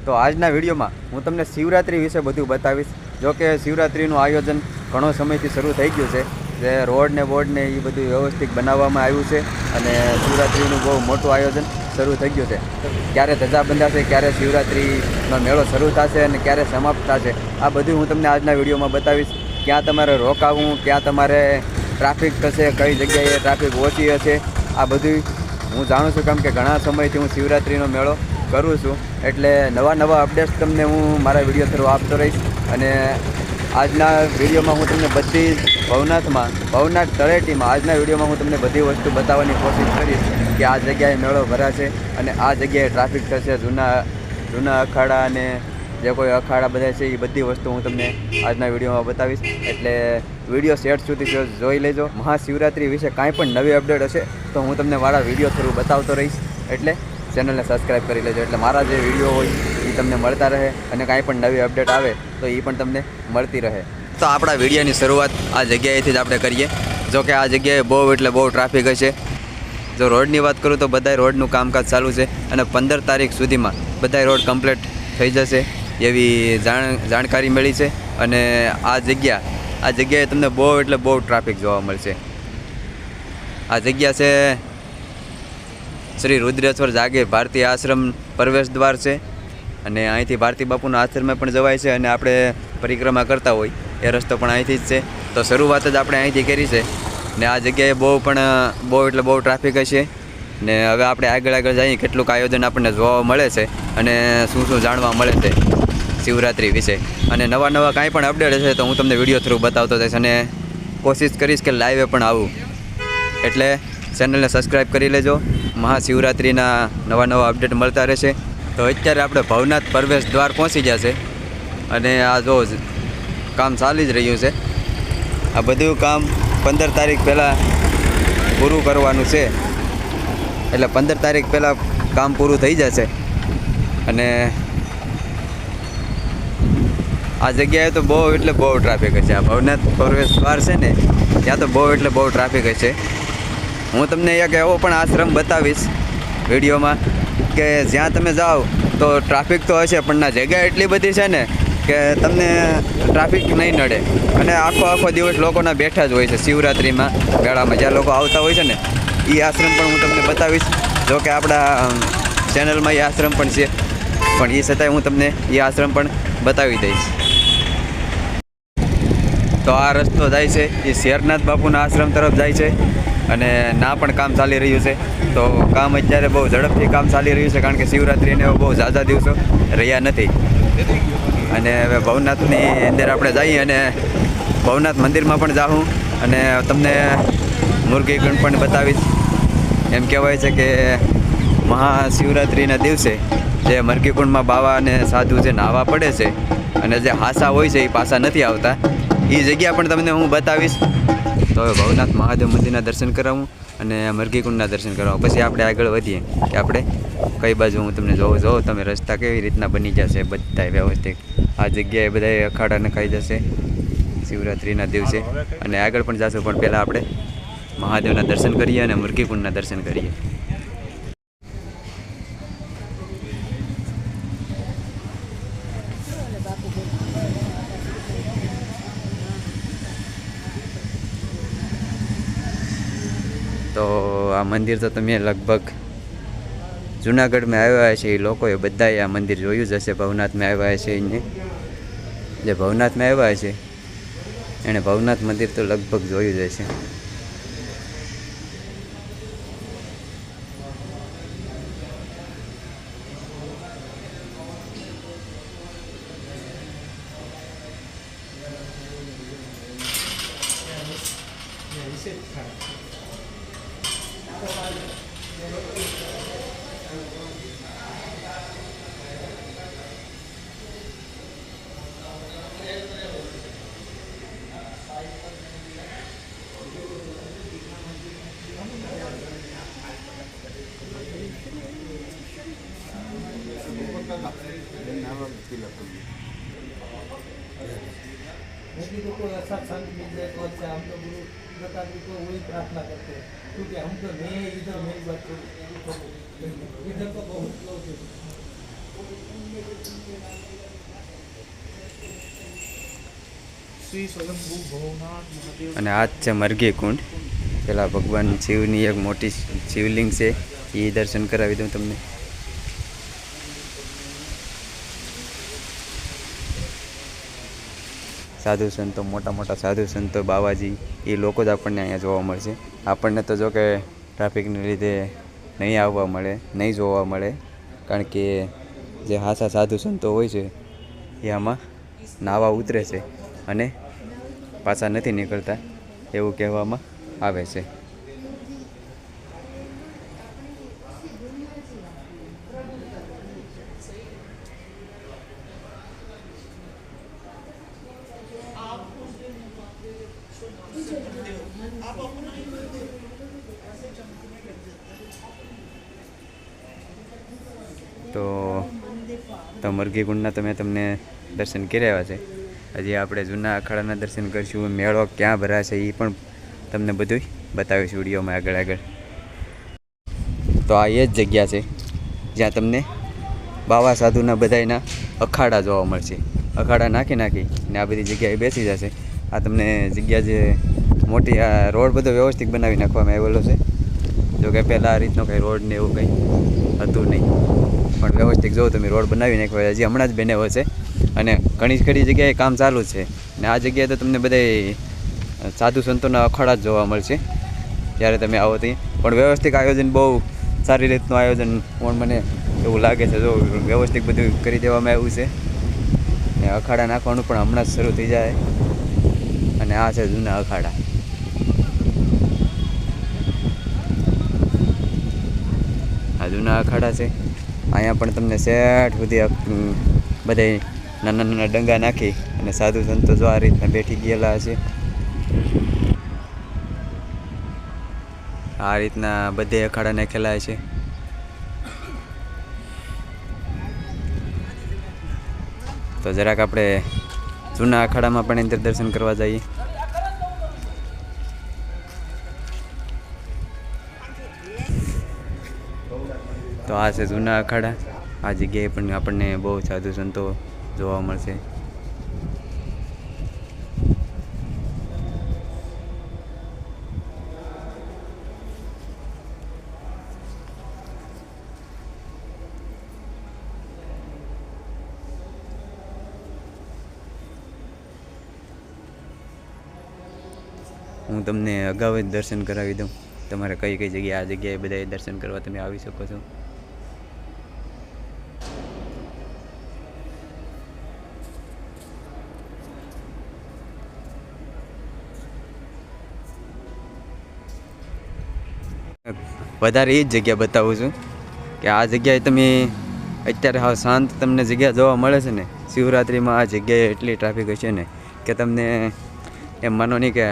તો આજના વિડીયોમાં હું તમને શિવરાત્રિ વિશે બધું બતાવીશ. જો કે શિવરાત્રિનું આયોજન ઘણો સમયથી શરૂ થઈ ગયું છે. જે રોડ ને બોર્ડ ને એ બધું વ્યવસ્થિત બનાવવામાં આવ્યું છે અને શિવરાત્રિનું બહુ મોટું આયોજન શરૂ થઈ ગયું છે. ક્યારે ધજા બંધાશે, ક્યારે શિવરાત્રિનો મેળો શરૂ થશે અને ક્યારે સમાપ્ત થશે, આ બધું હું તમને આજના વિડીયોમાં બતાવીશ. ક્યાં તમારે રોકાવું, ક્યાં તમારે ટ્રાફિક થશે, કઈ જગ્યાએ ટ્રાફિક ઓછી હશે, આ બધું હું જાણું છું. કેમ કે ઘણા સમયથી હું શિવરાત્રિનો મેળો કરું છું, એટલે નવા અપડેટ્સ તમને હું મારા વિડીયો થ્રુ આપતો રહીશ. અને આજના વિડીયોમાં હું તમને બધી ભવનાથ તળેટીમાં આજના વિડીયોમાં હું તમને બધી વસ્તુ બતાવવાની કોશિશ કરીશ કે આ જગ્યાએ મેળો ભરાશે અને આ જગ્યાએ ટ્રાફિક થશે. જૂના અખાડા અને જે કોઈ અખાડા બધા છે એ બધી વસ્તુ હું તમને આજના વિડીયોમાં બતાવીશ. એટલે વિડીયો સેટ સુધી જોઈ લેજો. મહાશિવરાત્રિ વિશે કાંઈ પણ નવી અપડેટ હશે તો હું તમને મારા વિડીયો થ્રુ બતાવતો રહીશ. એટલે ચેનલને સબસ્ક્રાઈબ કરી લેજો, એટલે મારા જે વિડીયો હોય એ તમને મળતા રહે અને કાંઈ પણ નવી અપડેટ આવે તો એ પણ તમને મળતી રહે. તો આપણા વિડીયોની શરૂઆત આ જગ્યાએથી જ આપણે કરીએ. જો કે આ જગ્યાએ બહુ ટ્રાફિક હશે. જો રોડની વાત કરું તો બધાય રોડનું કામકાજ ચાલુ છે અને 15 તારીખ સુધીમાં બધાય રોડ કમ્પ્લીટ થઈ જશે એવી જાણકારી મળી છે. અને આ જગ્યાએ તમને બહુ ટ્રાફિક જોવા મળશે. આ જગ્યા છે શ્રી રુદ્રેશ્વર જાગીર ભારતીય આશ્રમ પ્રવેશ દ્વાર છે અને અહીંથી ભારતી બાપુના આશ્રમે પણ જવાય છે અને આપણે પરિક્રમા કરતા હોય એ રસ્તો પણ અહીંથી જ છે. તો શરૂઆત જ આપણે અહીંથી કરી છે ને આ જગ્યાએ બહુ ટ્રાફિક હશે. ને હવે આપણે આગળ જઈએ કેટલુંક આયોજન આપણને જોવા મળે છે અને શું જાણવા મળે છે શિવરાત્રિ વિશે. અને નવા કાંઈ પણ અપડેટ હશે તો હું તમને વિડીયો થ્રુ બતાવતો જઈશ અને કોશિશ કરીશ કે લાઈવે પણ આવું. એટલે ચેનલને સબસ્ક્રાઈબ કરી લેજો. મહાશિવરાત્રિના નવા અપડેટ મળતા રહેશે. તો અત્યારે આપણે ભવનાથ પ્રવેશ દ્વાર પહોંચી ગયા છે અને આ જો કામ ચાલી જ રહ્યું છે. આ બધું કામ 15 તારીખ પહેલાં પૂરું કરવાનું છે, એટલે 15 તારીખ પહેલાં કામ પૂરું થઈ જશે. અને આ જગ્યાએ તો બહુ ટ્રાફિક હશે. આ ભવનાથ પ્રવેશ દ્વાર છે ને ત્યાં તો બહુ ટ્રાફિક હશે. હું તમને એક એવો પણ આશ્રમ બતાવીશ વિડીયોમાં કે જ્યાં તમે જાઓ તો ટ્રાફિક તો હશે પણ ના જગ્યા એટલી બધી છે ને કે તમને ટ્રાફિક નહીં નડે અને આખો દિવસ લોકોના બેઠા જ હોય છે. શિવરાત્રિમાં મેળામાં જ્યાં લોકો આવતા હોય છે ને એ આશ્રમ પણ હું તમને બતાવીશ. જો કે આપણા ચેનલમાં એ આશ્રમ પણ છે, પણ એ છતાંય હું તમને એ આશ્રમ પણ બતાવી દઈશ. તો આ રસ્તો જાય છે એ શેરનાથ બાપુના આશ્રમ તરફ જાય છે અને ના પણ કામ ચાલી રહ્યું છે. તો કામ અત્યારે બહુ ઝડપથી કામ ચાલી રહ્યું છે કારણ કે શિવરાત્રિને બહુ ઝાઝા દિવસો રહ્યા નથી. અને હવે ભવનાથની અંદર આપણે જઈએ અને ભવનાથ મંદિરમાં પણ જાઉં અને તમને મુરગીકુંડ પણ બતાવીશ. એમ કહેવાય છે કે મહાશિવરાત્રિના દિવસે જે મરઘીકુંડમાં બાવા અને સાધુ જે નાહવા પડે છે અને જે હાસા હોય છે એ પાછા નથી આવતા, એ જગ્યા પણ તમને હું બતાવીશ. તો હવે ભવનાથ મહાદેવ મંદિરના દર્શન કરાવું અને મરઘીકુંડના દર્શન કરાવું, પછી આપણે આગળ વધીએ કે આપણે કઈ બાજુ હું તમને જોઉં તમે રસ્તા કેવી રીતના બની જશે બધા વ્યવસ્થિત. આ જગ્યાએ બધા અખાડા નખાઈ જશે શિવરાત્રિના દિવસે અને આગળ પણ જશું. પણ પહેલાં આપણે મહાદેવના દર્શન કરીએ અને મરઘીકુંડના દર્શન કરીએ. તો આ મંદિર તો તમે લગભગ જુનાગઢમાં આવ્યા છે એ લોકોએ બધાએ આ મંદિર જોયું જ હશે. ભવનાથમાં આવ્યા છે એને જે ભવનાથમાં આવ્યા છે એણે ભવનાથ મંદિર તો લગભગ જોયું જ હશે. को कोई ऐसा संत मिल जाए तो अच्छा। हम तो गुरु दत्तात्रेय को वही प्रार्थना करते हैं, क्योंकि हम तो मैं इधर मेरी बात इधर तो बहुत लोग हैं। શ્રી સ્વયંભૂ ભવનાથ મહાદેવ. અને આ જ છે મરઘી કુંડ. પેલા ભગવાન શિવની એક મોટી શિવલિંગ છે, એ દર્શન કરાવી દઉં તમને. સાધુ સંતો, મોટા મોટા સાધુ સંતો, બાવાજી, એ લોકો જ આપણને અહીંયા જોવા મળશે. આપણને તો જો કે ટ્રાફિકને લીધે નહીં આવવા મળે, નહીં જોવા મળે, કારણ કે જે હાસા સાધુ સંતો હોય છે એ આમાં નાવા ઉતરે છે અને પાછા નથી નીકળતા એવું કહેવામાં આવે છે. તો મરઘી કુંડના તો મેં તમને દર્શન કરાવ્યા છે. હજી આપણે જૂના અખાડાના દર્શન કરીશું. મેળો ક્યાં ભરાશે એ પણ તમને બધું બતાવીશું વિડીયોમાં આગળ આગળ. તો આ એ જ જગ્યા છે જ્યાં તમને બાવા સાધુના બધાયના અખાડા જોવા મળશે. અખાડા નાખી ને આ બધી જગ્યાએ બેસી જશે. આ તમને જગ્યા જે મોટી, આ રોડ બધો વ્યવસ્થિત બનાવી નાખવામાં આવેલો છે. જો કે પહેલાં આ રીતનો કંઈ રોડ ને એવું કંઈ હતું નહીં, પણ વ્યવસ્થિત જો તમે રોડ બનાવી નાખ્યો. હજી હમણાં જ બનાવ્યો છે અને ઘણી જગ્યાએ કામ ચાલુ જ છે. ને આ જગ્યાએ તો તમને બધા સાધુ સંતોના અખાડા જ જોવા મળશે જ્યારે તમે આવો ત્યાં. પણ વ્યવસ્થિત આયોજન, બહુ સારી રીતનું આયોજન પણ મને એવું લાગે છે. જો વ્યવસ્થિત બધું કરી દેવામાં આવ્યું છે. ને અખાડા નાખવાનું પણ હમણાં જ શરૂ થઈ જાય. અને આ છે જૂના અખાડા. આ જૂના અખાડા છે. અહીંયા પણ તમને સેટ સુધી બધે નાના ડંગા નાખી અને સાધુ સંતો જો આ રીતના બેઠી ગયેલા હશે. આ રીતના બધે અખાડા નાખેલા છે. તો જરાક આપણે જૂના અખાડામાં પણ અંદર દર્શન કરવા જઈએ. તો આ છે જૂના અખાડા. આ જગ્યાએ પણ આપણને બહુ સાધુ સંતો જોવા મળશે. હું તમને અગાઉ જ દર્શન કરાવી દઉં. તમારે કઈ કઈ જગ્યાએ, આ જગ્યાએ બધાએ દર્શન કરવા તમે આવી શકો છો. વધારે એ જ જગ્યા બતાવું છું કે આ જગ્યાએ તમે અત્યારે હાવ શાંત તમને જગ્યા જોવા મળે છે ને. શિવરાત્રિમાં આ જગ્યાએ એટલી ટ્રાફિક હશે ને કે તમને એમ માનો નહીં કે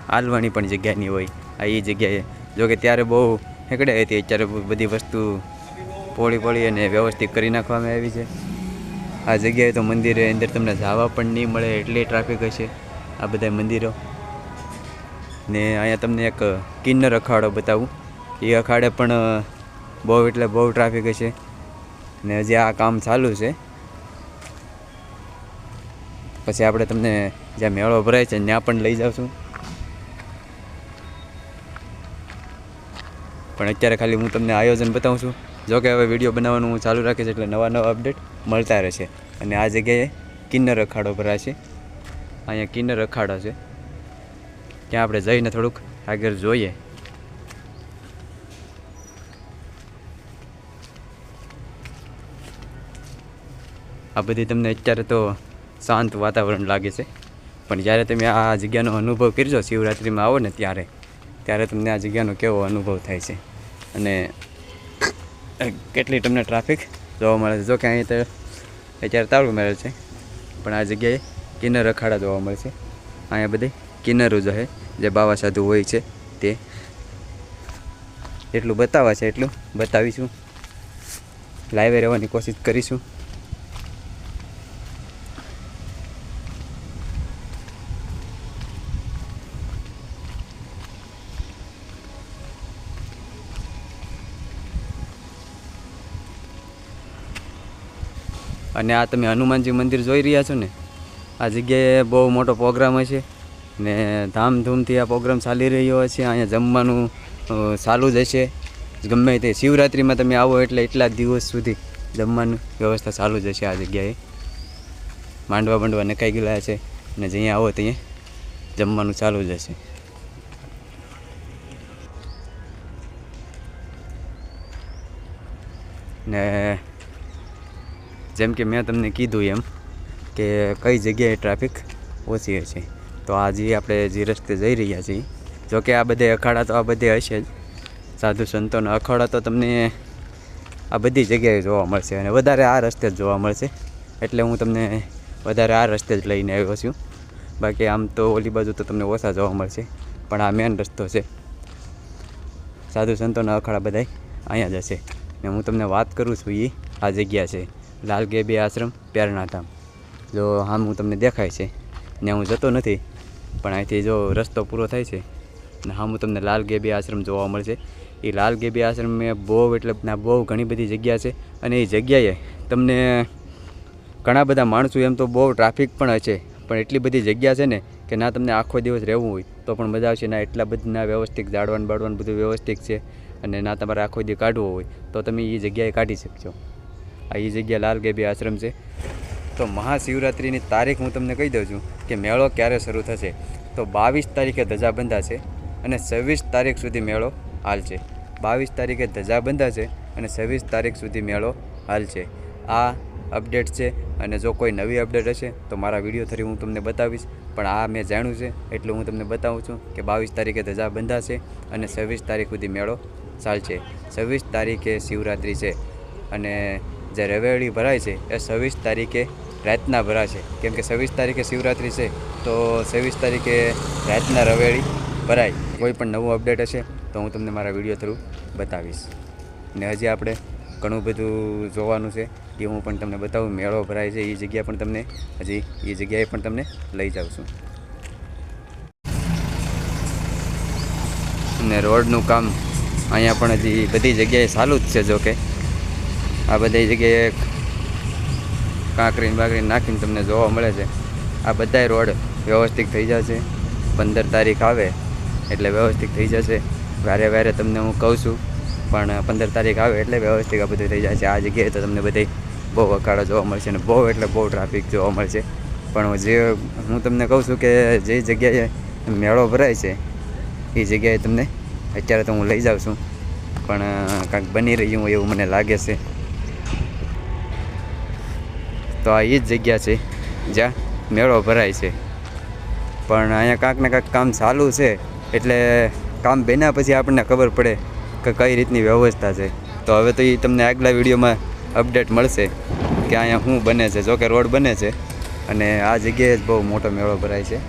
હાલવાની પણ જગ્યા નહીં હોય. આ એ જગ્યાએ જો કે ત્યારે બહુ હેકડે હતી, અત્યારે બધી વસ્તુ પોળી અને વ્યવસ્થિત કરી નાખવામાં આવી છે. આ જગ્યાએ તો મંદિરે અંદર તમને જવા પણ નહીં મળે, એટલી ટ્રાફિક હશે આ બધા મંદિરો. ને અહીંયા તમને એક કિન્નર અખાડો બતાવું. એ અખાડે પણ બહુ એટલે બહુ ટ્રાફિક હશે. ને હજી આ કામ ચાલુ છે. પછી આપણે તમને જ્યાં મેળો ભરાય છે ત્યાં પણ લઈ જાઉં છું. પણ અત્યારે ખાલી હું તમને આયોજન બતાવું છું. જો કે હવે વિડીયો બનાવવાનું હું ચાલુ રાખીશ એટલે નવા અપડેટ મળતા રહેશે. અને આ જગ્યાએ કિન્નર અખાડો ભરાશે. અહીંયા કિન્નર અખાડો છે, ત્યાં આપણે જઈને થોડુંક આગળ જોઈએ. આ બધી તમને અત્યારે તો શાંત વાતાવરણ લાગે છે, પણ જ્યારે તમે આ જગ્યાનો અનુભવ કરજો, શિવરાત્રિમાં આવો ને ત્યારે તમને આ જગ્યાનો કેવો અનુભવ થાય છે અને કેટલી તમને ટ્રાફિક જોવા મળે છે. જો કે અહીં તો અત્યારે તાળું મેળે છે, પણ આ જગ્યાએ કિન્નર અખાડા જોવા મળશે. અહીંયા બધી કિન્નરો જો છે જે બાવા સાધુ હોય છે તે. એટલું બતાવવા છે એટલું બતાવીશું. લાઈવે રહેવાની કોશિશ કરીશું. અને આ તમે હનુમાનજી મંદિર જોઈ રહ્યા છો ને, આ જગ્યાએ બહુ મોટો પ્રોગ્રામ હશે ને ધામધૂમથી આ પ્રોગ્રામ ચાલી રહ્યો હશે. અહીંયા જમવાનું ચાલુ જ હશે ગમે તે શિવરાત્રિમાં તમે આવો એટલે એટલા જ દિવસ સુધી જમવાની વ્યવસ્થા ચાલુ જ હશે. આ જગ્યાએ માંડવા નખાઈ ગયેલા છે ને જ્યાં આવો ત્યાં જમવાનું ચાલુ જ હશે. ને જેમ કે મેં તમને કીધું એમ કે કઈ જગ્યાએ ટ્રાફિક ઓછી હશે. તો આજે આપણે જે રસ્તે જઈ રહ્યા છીએ, જો કે આ બધે અખાડા તો આ બધે હશે જ, સાધુ સંતોના અખાડા તો તમને આ બધી જગ્યાએ જોવા મળશે અને વધારે આ રસ્તે જ જોવા મળશે. એટલે હું તમને વધારે આ રસ્તે જ લઈને આવ્યો છું. બાકી આમ તો ઓલી બાજુ તો તમને ઓછા જોવા મળશે, પણ આ મેન રસ્તો છે. સાધુ સંતોના અખાડા બધાય અહીંયા જ હશે. ને હું તમને વાત કરું છું એ આ જગ્યા છે લાલ ગેબી આશ્રમ પ્યારણાધામ. જો આમ હું તમને દેખાય છે ને હું જતો નથી, પણ અહીંથી જો રસ્તો પૂરો થાય છે ને હા હું તમને લાલ ગેબી આશ્રમ જોવા મળશે. એ લાલ ગેબી આશ્રમ મેં બહુ ઘણી બધી જગ્યા છે અને એ જગ્યાએ તમને ઘણા બધા માણસો એમ તો બહુ ટ્રાફિક પણ હશે, પણ એટલી બધી જગ્યા છે ને કે ના તમને આખો દિવસ રહેવું હોય તો પણ મજા આવશે. ના એટલા બધા વ્યવસ્થિત જાળવાનું બધું વ્યવસ્થિત છે અને ના તમારે આખો દી કાઢવો હોય તો તમે એ જગ્યાએ કાઢી શકશો. આ એ જગ્યા લાલ ગેબી આશ્રમ છે. તો મહાશિવરાત્રિની તારીખ હું તમને કહી દઉં છું કે મેળો ક્યારે શરૂ થશે. તો 22 તારીખે ધજા બંધાશે અને 26 તારીખ સુધી મેળો હાલશે. 22 તારીખે ધજા બંધાશે અને 26 તારીખ સુધી મેળો હાલશે. આ અપડેટ છે અને જો કોઈ નવી અપડેટ હશે તો મારા વિડીયો થકી હું તમને બતાવીશ, પણ આ મેં જાણ્યું છે એટલે હું તમને બતાવું છું કે 22 તારીખે ધજા બંધાશે અને 26 તારીખ સુધી મેળો ચાલશે. 26 તારીખે શિવરાત્રિ છે અને જે રવેડી ભરાય છે એ 26 તારીખે રાતના ભરાશે. કેમ કે 26 તારીખે શિવરાત્રિ છે તો 26 તારીખે રાતના રવેડી ભરાય. કોઈ પણ નવું અપડેટ હશે તો હું તમને મારા વિડીયો થ્રુ બતાવીશ. ને હજી આપણે ઘણું બધું જોવાનું છે એ હું પણ તમને બતાવું. મેળો ભરાય છે એ જગ્યા પણ તમને હજી એ જગ્યાએ પણ તમને લઈ જાઉં છું. ને રોડનું કામ અહીંયા પણ હજી બધી જગ્યાએ ચાલુ જ છે. જો કે આ બધી જગ્યાએ કાંકરીને બાકરીને નાખીને તમને જોવા મળે છે. આ બધાય રોડ વ્યવસ્થિત થઈ જશે. 15 તારીખ આવે એટલે વ્યવસ્થિત થઈ જશે. વારે તમને હું કહું છું, પણ 15 તારીખ આવે એટલે વ્યવસ્થિત આ બધું થઈ જશે. આ જગ્યાએ તો તમને બધી બહુ અખાડા જોવા મળશે અને બહુ એટલે બહુ ટ્રાફિક જોવા મળશે. પણ જે હું તમને કહું છું કે જે જગ્યાએ મેળો ભરાય છે એ જગ્યાએ તમને અત્યારે તો હું લઈ જાઉં છું, પણ કાંઈક બની રહ્યું એવું મને લાગે છે. તો આ એ જ જગ્યા છે જ્યાં મેળો ભરાય છે. પણ અહીંયા કાંઈક ને કાંઈક કામ ચાલુ છે એટલે કામ બન્યા પછી આપણને ખબર પડે કે કઈ રીતની વ્યવસ્થા છે. તો હવે તો એ તમને આગલા વિડીયોમાં અપડેટ મળશે કે અહીંયા શું બને છે. જો કે રોડ બને છે અને આ જગ્યાએ જ બહુ મોટો મેળો ભરાય છે.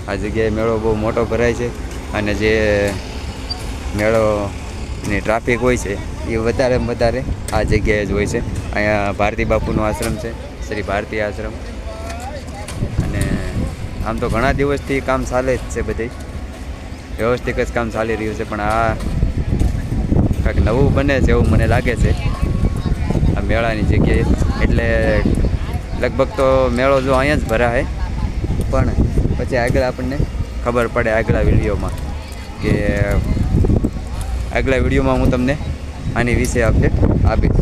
આ જગ્યાએ મેળો બહુ મોટો ભરાય છે અને જે મેળોની ટ્રાફિક હોય છે એ વધારે આ જગ્યાએ જ હોય છે. અહીંયા ભારતી બાપુનો આશ્રમ છે, શ્રી ભારતી આશ્રમ. અને આમ તો ઘણા દિવસથી કામ ચાલે જ છે, બધી વ્યવસ્થિત જ કામ ચાલી રહ્યું છે. પણ આ કાંઈક નવું બને છે એવું મને લાગે છે આ મેળાની જગ્યાએ. એટલે લગભગ તો મેળો જો અહીંયા જ ભરાય, પણ પછી આગળ આપણને ખબર પડે આગલા વિડીયોમાં કે આગલા વિડીયોમાં હું તમને આની વિશે અપડેટ આપીશ.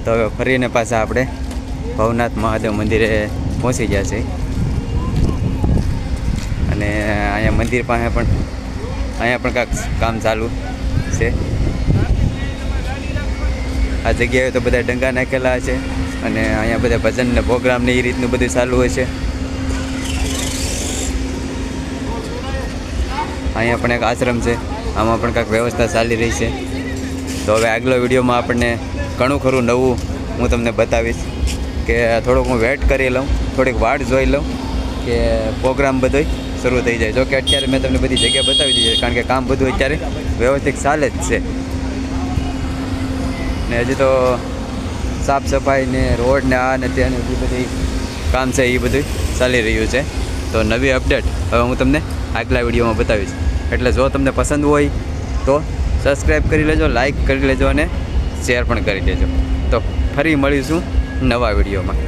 તો હવે ફરીને પાછા આપણે ભવનાથ મહાદેવ મંદિરે પહોંચી ગયા છે અને અહીંયા મંદિર પાસે પણ કાંઈક કામ ચાલુ છે. આ જગ્યાએ તો બધા ડંગા નાખેલા છે અને અહીંયા બધા ભજન ને પ્રોગ્રામ ને એ રીતનું બધું ચાલુ હોય છે. અહીંયા પણ એક આશ્રમ છે, આમાં પણ કાંઈક વ્યવસ્થા ચાલી રહી છે. તો હવે આગલા વિડીયોમાં આપણને ઘણું ખરું નવું હું તમને બતાવીશ કે થોડુંક હું વેઇટ કરી લઉં, થોડીક વાટ જોઈ લઉં કે પ્રોગ્રામ બધો શરૂ થઈ જાય. જો કે અત્યારે મેં તમને બધી જગ્યા બતાવી દીધી છે કારણ કે કામ બધું અત્યારે વ્યવસ્થિત ચાલે જ છે. ને હજી તો સાફ સફાઈ ને રોડ ને આ ને તે ને જે બધી કામ છે એ બધું ચાલી રહ્યું છે. તો નવી અપડેટ હવે હું તમને આગલા વિડીયોમાં બતાવીશ. એટલે જો તમને પસંદ હોય તો સબસ્ક્રાઈબ કરી લેજો, લાઈક કરી લેજો અને શેર પણ કરી દેજો. તો ફરી મળીશું નવા વિડીયોમાં.